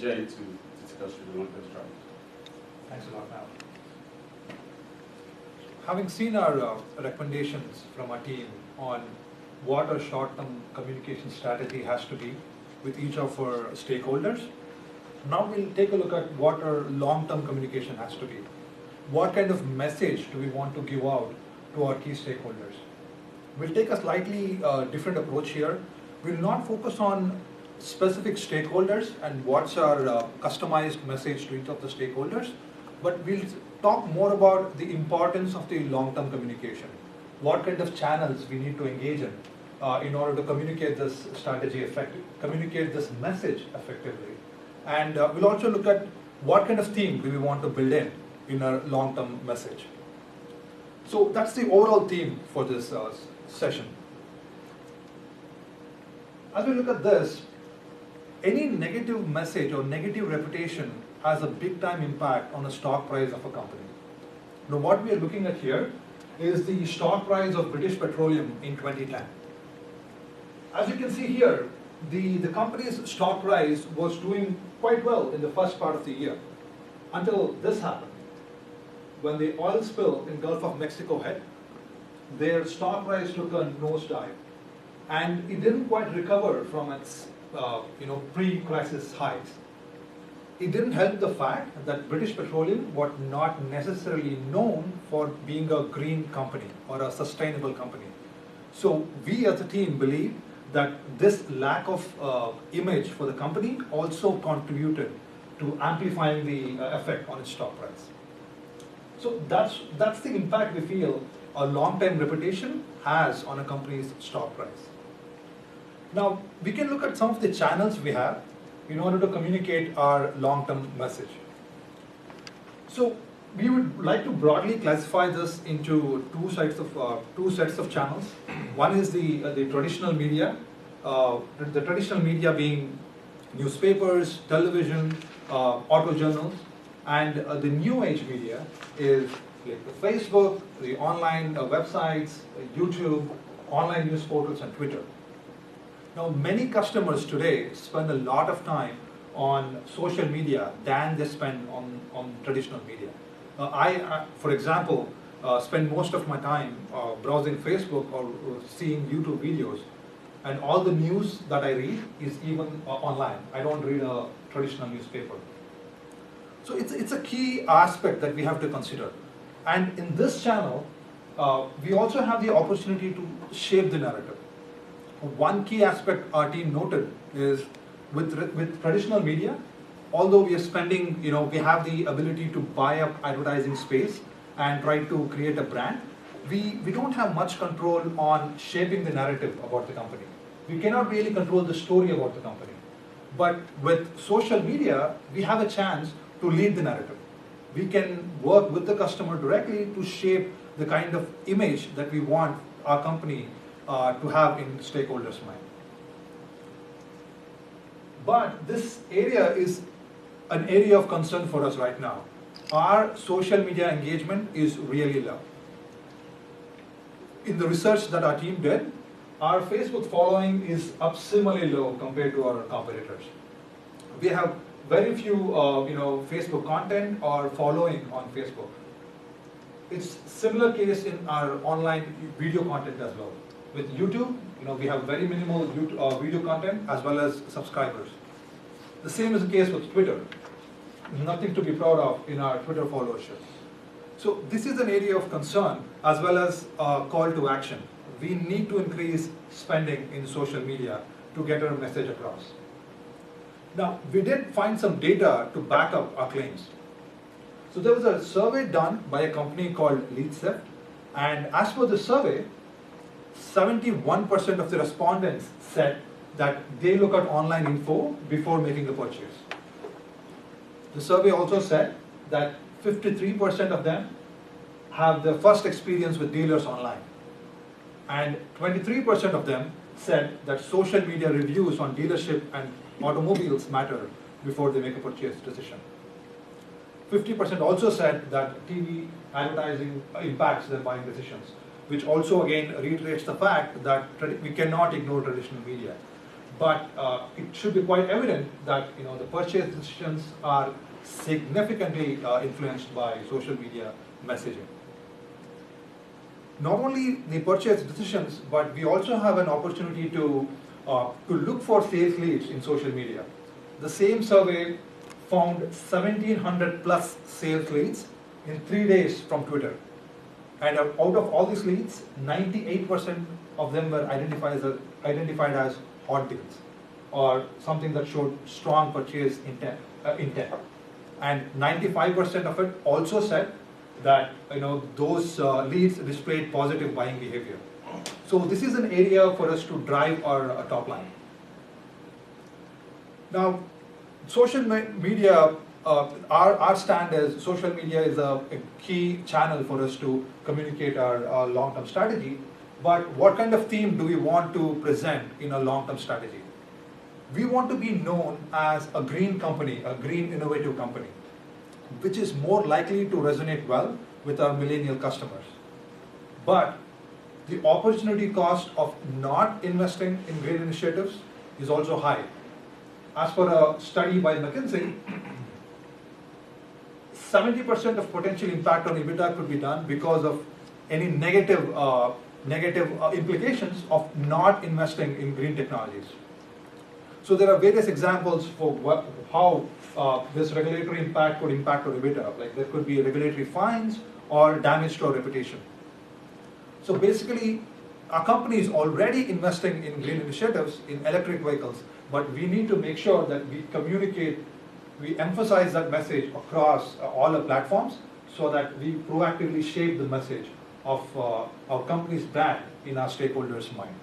Jay to discuss with the long-term strategy. Thanks a lot, Mal. Having seen our recommendations from our team on what a short-term communication strategy has to be with each of our stakeholders, now we'll take a look at what our long-term communication has to be. What kind of message do we want to give out to our key stakeholders? We'll take a slightly different approach here. We'll not focus on specific stakeholders and what's our customized message to each of the stakeholders, but we'll talk more about the importance of the long-term communication. What kind of channels we need to engage in order to communicate this strategy effectively, communicate this message effectively. And we'll also look at what kind of theme do we want to build in our long-term message. So that's the overall theme for this session. As we look at this, any negative message or negative reputation has a big time impact on the stock price of a company. Now what we are looking at here is the stock price of British Petroleum in 2010. As you can see here, the company's stock price was doing quite well in the first part of the year until this happened. When the oil spill in Gulf of Mexico hit, their stock price took a nosedive, and it didn't quite recover from its pre-crisis highs. It didn't help the fact that British Petroleum was not necessarily known for being a green company or a sustainable company. So we as a team believe that this lack of image for the company also contributed to amplifying the effect on its stock price. So that's the impact we feel a long-term reputation has on a company's stock price. Now, we can look at some of the channels we have in order to communicate our long-term message. So we would like to broadly classify this into two sets of channels. One is the traditional media, the traditional media being newspapers, television, auto journals, and the new age media is like the Facebook, the online websites, YouTube, online news portals, and Twitter. Now, many customers today spend a lot of time on social media than they spend on traditional media. I, for example, spend most of my time browsing Facebook or seeing YouTube videos, and all the news that I read is even online. I don't read a traditional newspaper. So it's a key aspect that we have to consider. And in this channel, we also have the opportunity to shape the narrative. One key aspect our team noted is with traditional media, although we are spending, we have the ability to buy up advertising space and try to create a brand, we don't have much control on shaping the narrative about the company. We cannot really control the story about the company. But with social media, we have a chance to lead the narrative. We can work with the customer directly to shape the kind of image that we want our company to have in stakeholders' mind. But this area is an area of concern for us right now. Our social media engagement is really low. In the research that our team did, our Facebook following is up similarly low compared to our competitors. We have very few Facebook content or following on Facebook. It's similar case in our online video content as well. With YouTube, we have very minimal video content as well as subscribers. The same is the case with Twitter. Nothing to be proud of in our Twitter followership. So this is an area of concern as well as a call to action. We need to increase spending in social media to get our message across. Now, we did find some data to back up our claims. So there was a survey done by a company called LeadSift, and as per the survey, 71% of the respondents said that they look at online info before making a purchase. The survey also said that 53% of them have their first experience with dealers online. And 23% of them said that social media reviews on dealership and automobiles matter before they make a purchase decision. 50% also said that TV advertising impacts their buying decisions, which also again reiterates the fact that we cannot ignore traditional media. but it should be quite evident that the purchase decisions are significantly influenced by social media messaging. Not only the purchase decisions, but we also have an opportunity to look for sales leads in social media. The same survey found 1,700 plus sales leads in 3 days from Twitter. And out of all these leads, 98% of them were identified as hot deals, or something that showed strong purchase intent. And 95% of it also said that those leads displayed positive buying behavior. So this is an area for us to drive our top line. Now, social media, our stand is social media is a key channel for us to communicate our long-term strategy. But what kind of theme do we want to present in a long-term strategy? We want to be known as a green company, a green innovative company, which is more likely to resonate well with our millennial customers. But the opportunity cost of not investing in green initiatives is also high. As per a study by McKinsey, 70% of potential impact on EBITDA could be done because of any negative implications of not investing in green technologies. So there are various examples for how this regulatory impact could impact our EBITDA. Like there could be regulatory fines or damage to our reputation. So basically, our company is already investing in green initiatives in electric vehicles, but we need to make sure that we communicate, we emphasize that message across all our platforms so that we proactively shape the message of our company's brand in our stakeholders' mind.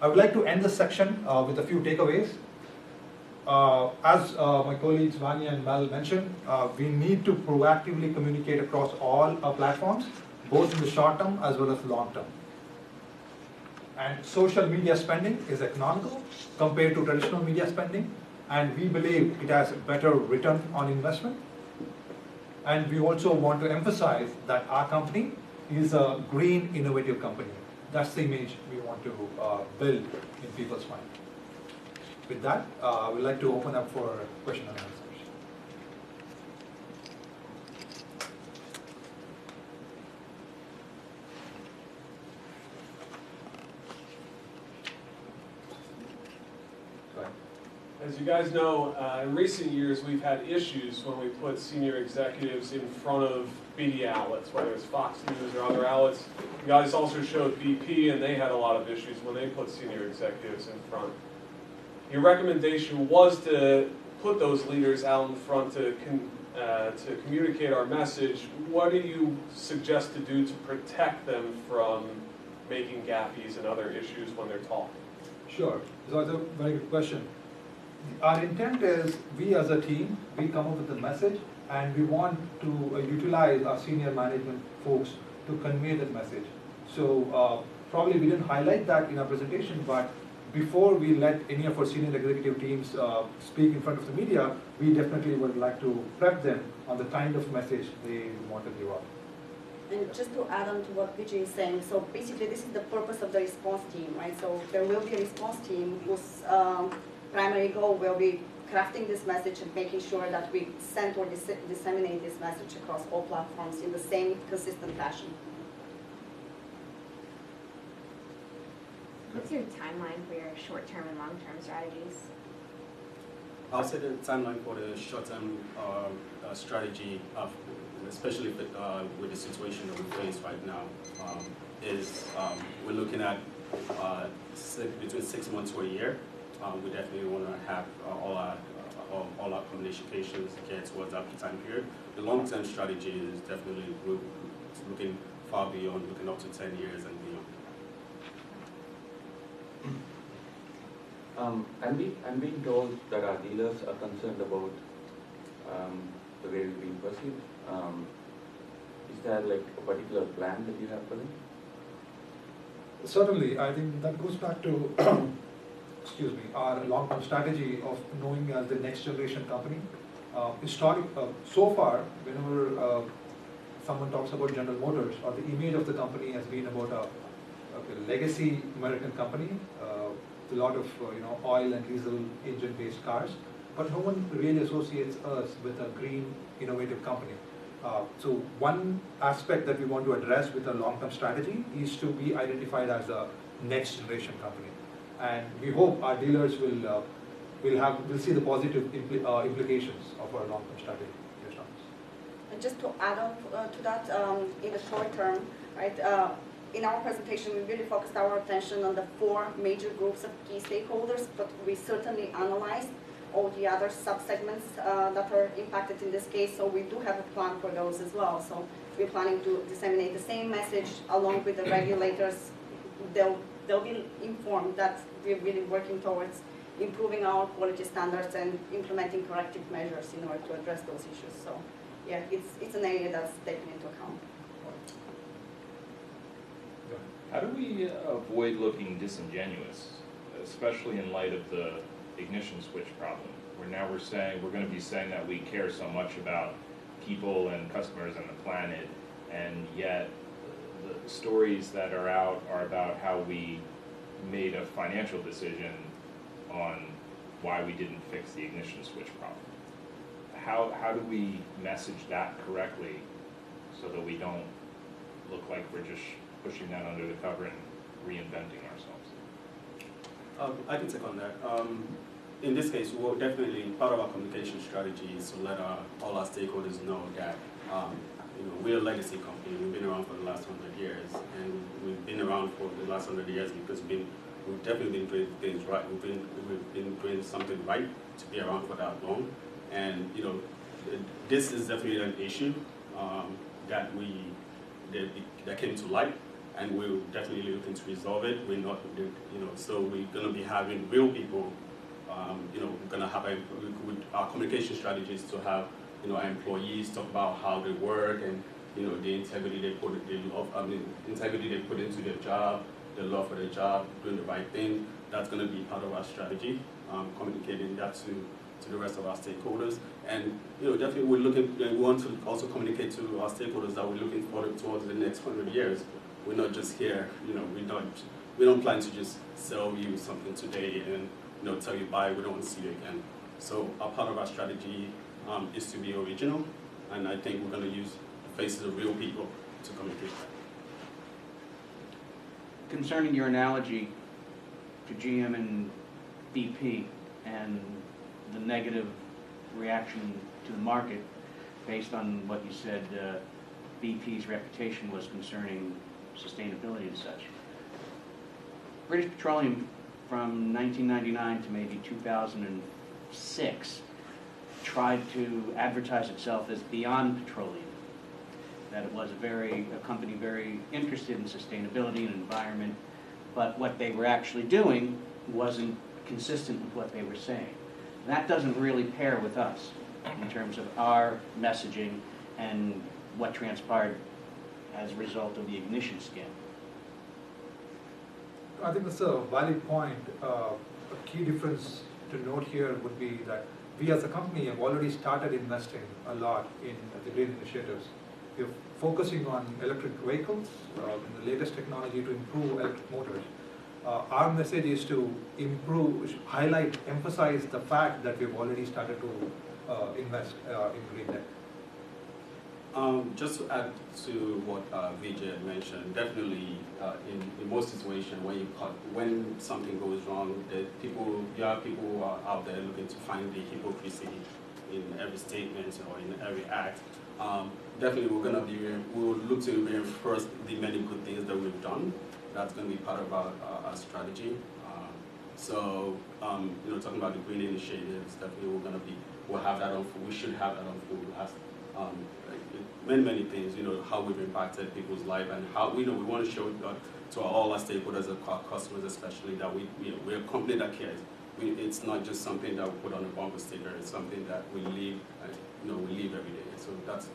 I would like to end this section with a few takeaways. As my colleagues Vanya and Mel mentioned, we need to proactively communicate across all our platforms, both in the short term as well as long term. And social media spending is economical compared to traditional media spending, and we believe it has a better return on investment. And we also want to emphasize that our company is a green innovative company. That's the image we want to build in people's mind. With that, I would like to open up for question and answers. As you guys know, in recent years we've had issues when we put senior executives in front of media outlets, whether it's Fox News or other outlets. You guys also showed BP, and they had a lot of issues when they put senior executives in front. Your recommendation was to put those leaders out in front to communicate our message. What do you suggest to do to protect them from making gaffies and other issues when they're talking? Sure, so that's a very good question. Our intent is, we as a team, we come up with a message, and we want to utilize our senior management folks to convey that message. So probably we didn't highlight that in our presentation, but before we let any of our senior executive teams speak in front of the media, we definitely would like to prep them on the kind of message they want to give out. And just to add on to what Vijay is saying, so basically this is the purpose of the response team, right? So there will be a response team whose primary goal will be crafting this message and making sure that we send or disseminate this message across all platforms in the same consistent fashion. What's your timeline for your short-term and long-term strategies? I'll say the timeline for the short-term strategy, especially with the situation that we face right now, is we're looking at between 6 months to a year. We definitely want to have all our communications geared towards that time period. The long-term strategy is definitely looking far beyond, looking up to 10 years and beyond. I'm being told that our dealers are concerned about the way it's being perceived. Is there like a particular plan that you have for them? Certainly, I think that goes back to excuse me, our long-term strategy of knowing as the next generation company. So far, whenever someone talks about General Motors, or the image of the company has been about a legacy American company, a lot of oil and diesel engine-based cars, but no one really associates us with a green, innovative company. So one aspect that we want to address with a long-term strategy is to be identified as a next-generation company, and we hope our dealers will see the positive implications of our long-term strategy. Yes, Thomas. And just to add on to that, in the short term, right? In our presentation, we really focused our attention on the 4 major groups of key stakeholders, but we certainly analyzed all the other subsegments that are impacted in this case, so we do have a plan for those as well. So we're planning to disseminate the same message along with the regulators. They'll be informed that we're really working towards improving our quality standards and implementing corrective measures in order to address those issues. So yeah, it's an area that's taken into account. How do we avoid looking disingenuous, especially in light of the ignition switch problem, where now we're going to be saying that we care so much about people and customers and the planet, and yet the stories that are out are about how we made a financial decision on why we didn't fix the ignition switch problem. How do we message that correctly so that we don't look like we're just pushing that under the cover and reinventing ourselves? I can take on that. In this case, we'll definitely, part of our communication strategy is to let all our stakeholders know that we're a legacy company. We've been around for the last 100 years, and we've been around for the last 100 years because we've definitely been doing things right. We've been doing something right to be around for that long, and this is definitely an issue that came to light, and we're definitely looking to resolve it. We're not, so we're going to be having real people. We're going to have our communication strategies to have our employees talk about how they work and the integrity they put into their job, the love for their job, doing the right thing. That's going to be part of our strategy, communicating that to the rest of our stakeholders. And definitely we want to also communicate to our stakeholders that we're looking forward towards the next 100 years. We're not just here, we don't plan to just sell you something today and tell you bye, we don't want to see you again. So a part of our strategy is to be original, and I think we're going to use the faces of real people to communicate that. Concerning your analogy to GM and BP and the negative reaction to the market based on what you said BP's reputation was concerning sustainability and such. British Petroleum from 1999 to maybe 2006 tried to advertise itself as beyond petroleum, that it was a company very interested in sustainability and environment, but what they were actually doing wasn't consistent with what they were saying. And that doesn't really pair with us in terms of our messaging and what transpired as a result of the ignition scandal. I think that's a valid point. A key difference to note here would be that we as a company have already started investing a lot in the green initiatives. We're focusing on electric vehicles, and the latest technology to improve electric motors. Our message is to highlight, emphasize the fact that we've already started to invest in green tech. Just to add to what Vijay had mentioned, definitely in most situations when something goes wrong, there are people who are out there looking to find the hypocrisy in every statement or in every act. Definitely we'll look to reinforce the many good things that we've done. That's going to be part of our strategy. Talking about the green initiatives, definitely we'll have that on full. We should have that on full. Many things, how we've impacted people's life and how we want to show to all our stakeholders and our customers especially that we're a company that cares. It's not just something that we put on a bumper sticker. It's something that we live, we live every day. So that's,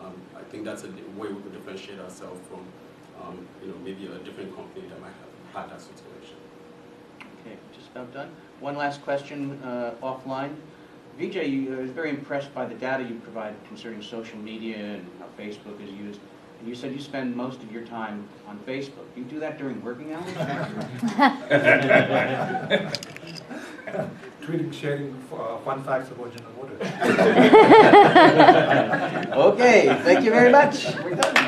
I think that's a way we could differentiate ourselves from, maybe a different company that might have had that situation. Okay, just about done. One last question offline. Vijay, I was very impressed by the data you provided concerning social media and how Facebook is used. You said you spend most of your time on Facebook. Do you do that during working hours? Tweeting, sharing fun facts about General Motors. Okay, thank you very much. We're done.